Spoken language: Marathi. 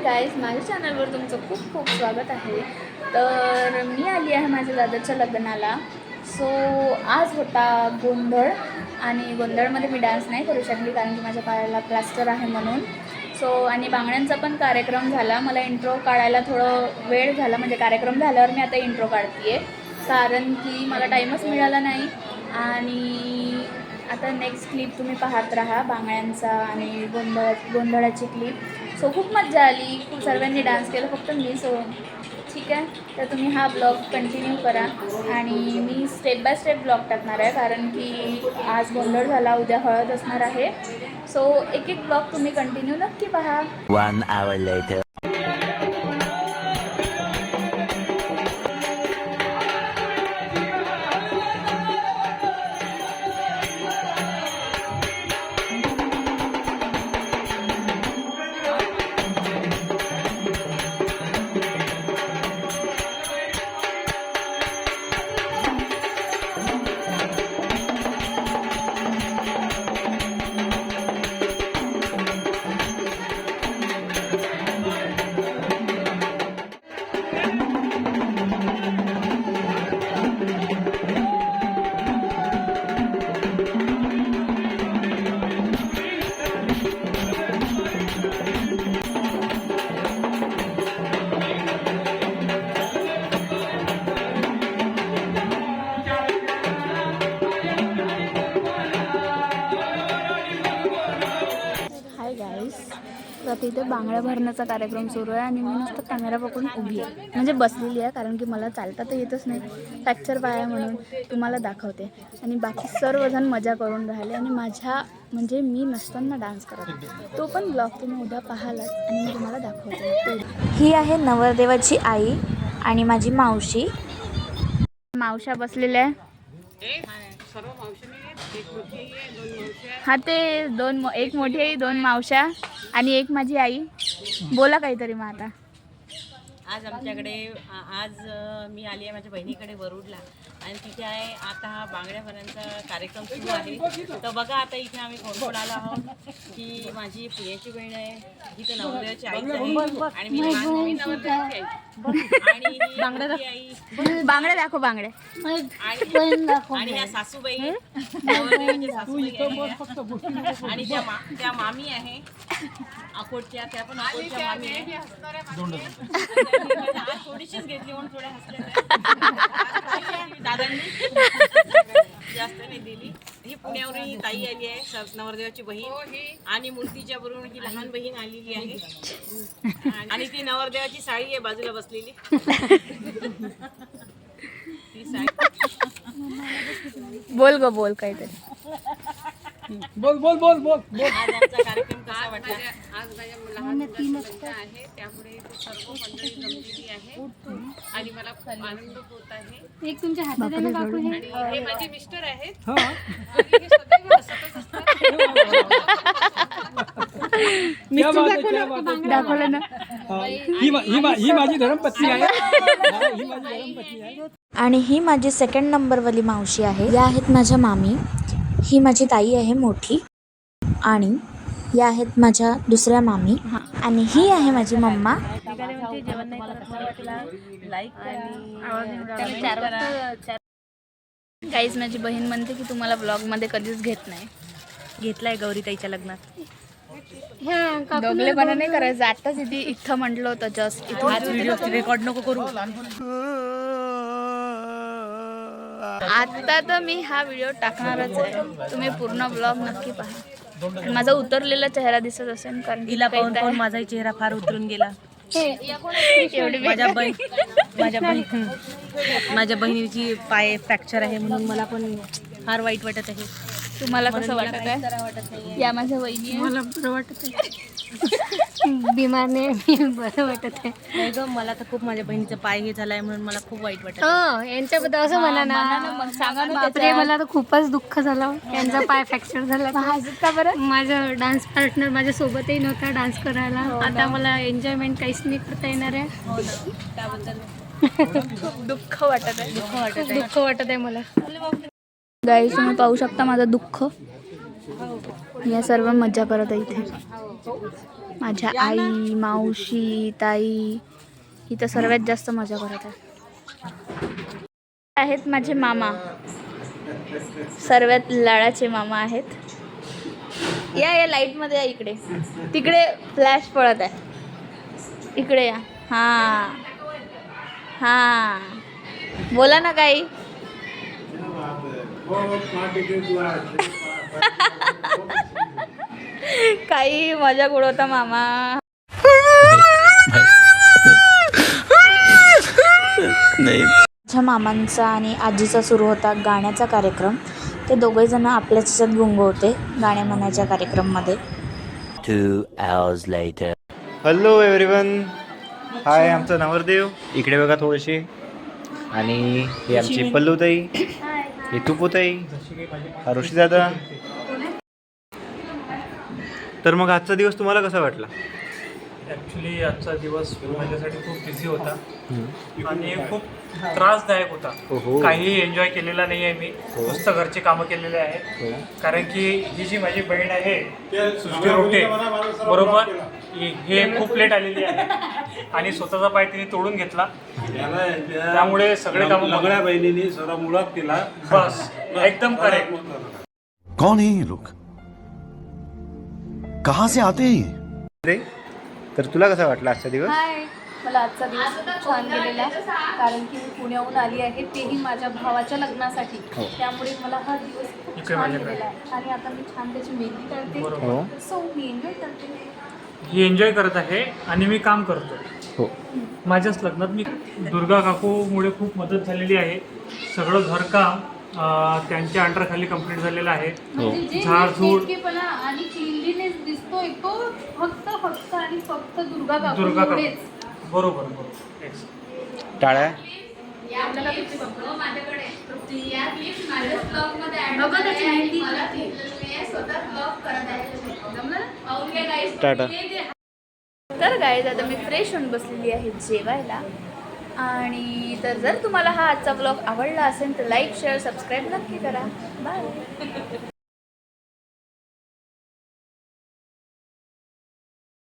गाईज, माझ्या चॅनलवर तुमचं खूप खूप स्वागत आहे. तर मी आली आहे माझ्या दादाच्या लग्नाला. सो आज होता गोंधळ आणि गोंधळमध्ये मी डान्स नाही करू शकली कारण की माझ्या पायाला प्लास्टर आहे म्हणून. सो आणि बांगड्यांचा पण कार्यक्रम झाला. मला इंट्रो काढायला थोडं वेळ झाला, म्हणजे कार्यक्रम झाल्यावर मी आता इंट्रो काढते आहे कारण की मला टाईमच मिळाला नाही. आणि आता नेक्स्ट क्लिप तुम्ही पाहत राहा बांगड्यांचा आणि गोंधळाची क्लिप. सो खूप मजा आली, खूप सर्वांनी डान्स केला, फक्त मी सोडून. ठीक आहे, तर तुम्ही हा ब्लॉग कंटिन्यू करा आणि मी स्टेप बाय स्टेप ब्लॉग टाकणार आहे कारण की आज गोंधळ झाला, उद्या हळद असणार आहे. सो एक एक ब्लॉग तुम्ही कंटिन्यू नक्की पहा. 1 hour later. तर इथे बांगड्या भरण्याचा कार्यक्रम सुरू आहे आणि मी नुसतं कॅमेरा पकडून उभी आहे, म्हणजे बसलेली आहे कारण की मला चालता तर येतच नाही, फ्रॅक्चर पाय म्हणून तुम्हाला दाखवते. आणि बाकी सर्वजण मजा करून राहिले आणि माझ्या म्हणजे मी नसताना डान्स करत, तो पण ब्लॉग तुम्ही उद्या पाहालाच आणि मी तुम्हाला दाखवते. ही आहे नवरदेवाची आई आणि माझी मावशी. मावशा बसलेल्या आहे. हा ते एक मोठी आई, 2 मावशा आणि एक माझी आई. बोला काहीतरी मग आता. आज आमच्याकडे मी आली आहे माझ्या बहिणीकडे वरुडला आणि तिथे आहे आता हा बांगड्या भरण्याचा कार्यक्रम सुरू आहे. तर बघा आता इथे आम्ही कोण आलो आहोत की माझी प्रियाची बहीण आहे, इथे नवरदेवाची आई आहे आणि मी नवरदेवाची आई आणि बांगड्या दाखव, बांगड्या आणि ह्या सासूबाई नवरदेवाच्या सासूबाई आहे आणि त्या मामी आहे अकोटच्या, त्या पण अकोटच्या मामी आहे. थोडीशीच घेतली म्हणून थोड्या हसल्या दादांनी, जास्त नाही दिली. ही पुण्यावरून ही ताई आली आहे, नवरदेवाची बहीण, आणि मूर्तीच्या बरोबर ही लहान बहीण आलेली आहे आणि ती नवरदेवाची साडी आहे बाजूला बसलेली. ती साडी बोल ग, बोल काहीतरी. बोल बोल बोल बोल बोल. आज आमचा कार्यक्रम कसा वाटला? आज माझ्या लहान मुलाचं आहे, त्यामुळे सर्व मंडळी जमलेली आहे आणि मला खूप आनंद होत आहे. एक तुमच्या हातात आहे ना काकू, आणि हे माझे मिस्टर आहेत हा. आणि हे सदैव हसतच असतात. दाखवलं ना. ही माझी धर्मपत्नी आहे. ही माझी धर्मपत्नी आहे. आणि ही माझी 2nd नंबरवाली मावशी आहे. या आहेत माझ्या मामी. ही माझी ताई आहे मोठी आणि या आहेत माझ्या दुसऱ्या मामी आणि ही आहे माझी मम्मा. गाईज, माझी बहीण म्हणते की तुम्हाला ब्लॉगमध्ये कधीच घेत नाही. घेतलाय गौरीताईच्या लग्नात. दोघलेपणा नाही करायचं. आताच इथं म्हटलं होतं जस्ट व्हिडिओ रेकॉर्ड नको करू. आता तर मी हा व्हिडिओ टाकणारच आहे, तुम्ही पूर्ण ब्लॉग नक्की पहा. माझा उतरलेला चेहरा दिसत असेल कारण तिला पाहून पाहून माझाही चेहरा फार उतरून गेला. एवढी माझ्या बहिणीची पाय फ्रॅक्चर आहे म्हणून मला पण फार वाईट वाटत आहे. तुम्हाला कसं वाटत आहे? या माझ्या वहिनी आहे. मला बरं वाटत आहे. बिमारने बरं वाटत आहे. नाही ग, मला तर खूप माझ्या बहिणीचा पाय हे झालाय म्हणून मला खूप वाईट वाटत. हो, यांच्याबद्दल असं म्हणा ना. मग सांगा ना. बापरे, मला तर खूपच दुःख झालं. यांचा पाय फ्रॅक्चर झाला. का बरं? माझा डान्स पार्टनर माझ्या सोबतही नव्हता डान्स करायला. आता मला एन्जॉयमेंट काहीच नाही करता येणार आहे. त्याबद्दल दुःख वाटत आहे. दुःख वाटत आहे मला. गाईस, तुम्ही पाहू शकता माझं दुःख. या सर्व मजा करत आहे इथे. माझ्या आई, मावशी, ताई इथं सर्वात जास्त मजा करत आहेत माझे मामा. सर्वात लाडाचे मामा आहेत. या लाईटमध्ये या इकडे. तिकडे फ्लॅश पडत आहे. इकडे या. हां हां बोला ना काही. काही मजाक उडवता मामा. माझ्या मामांचा आणि आजीचा सुरू होता गाण्याचा कार्यक्रम. ते दोघेजण आपल्याच ह्याच्यात गुंग होते गाणे म्हणायच्या कार्यक्रममध्ये. 2 hours later. Hello everyone. Hi, आमचं नवरदेव इकडे बघा थोडेसे. आणि ही आमची पल्लूताई, ही तुपूताई, हा ऋषीदादा. तर मग आजचा दिवस तुम्हाला कसा वाटला? ॲक्च्युली आजचा दिवस माझ्यासाठी खूप बिझी होता आणि खूप त्रासदायक होता. काही एन्जॉय केलेला नाही आहे मी. नुसतं घरचे कामं केलेले आहेत. कारण की ही जी माझी बहीण आहे सृष्टी रोटे बरोबर, हे खूप लेट आलेली आहे आणि स्वतःचा पाय तिने तोडून घेतला. त्यामुळे सगळे कामं सगळ्या बहिणींनी सर्व मुळात केला. बस एकदम करेक्ट. कौन है ये लोग? कहाँ से आते हैं ये? रे, तर तुला कसा वाटला आजचा दिवस? हाय, मला आजचा दिवस खूप छान गेलेला कारण की मी पुण्याहून आली आहे, तेही माझ्या भावाच्या लग्नासाठी. त्यामुळे मला हा दिवस खूप छान गेलेला आहे आणि आता मी छान त्याची मेहंदी काढते. सो मी एन्जॉय करते. ही एन्जॉय करत आहे आणि मी काम करतो. हो. माझ्याच लग्नात मी दुर्गा काकूमुळे खूप मदत झालेली आहे. सगळं घरकाम त्यांच्या अंडरखाली कंप्लीट झालेलं आहे. झाडझूड नेटकेपणा आणि क्लीनलीनेस दिसतोय तो फक्त आणि फक्त दुर्गा दुर्गा काकू काकूमुळेच. बरोबर बरोबर. Excellent. टाळ्या. टाटा. तर गाईज आता मी फ्रेश होऊन बसलेली आहे जेवायला. आणि तर जर तुम्हाला हा आजचा ब्लॉग आवडला असेल तर लाईक शेअर सबस्क्राईब नक्की करा. बाय.